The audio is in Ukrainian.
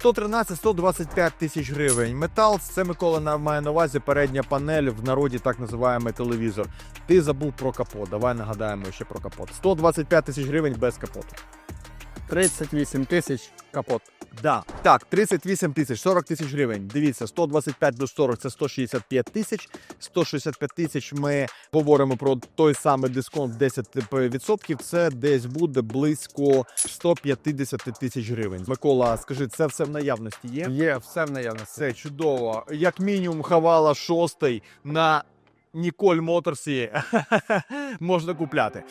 113-125 тисяч гривень. Метал, це Микола має на увазі передня панель, в народі так називаємо телевізор. Ти забув про капот, давай нагадаємо ще про капот. 125 тисяч гривень без капоту. 38 тисяч капот. Да. Так, 38 тисяч, 40 тисяч гривень. Дивіться, 125 плюс 40 – це 165 тисяч. 165 тисяч ми говоримо про той самий дисконт 10%. Це десь буде близько 150 тисяч гривень. Микола, скажи, це все в наявності є? Є, все в наявності. Це чудово. Як мінімум, Хавала 6 на Ніколь Моторсі можна купляти.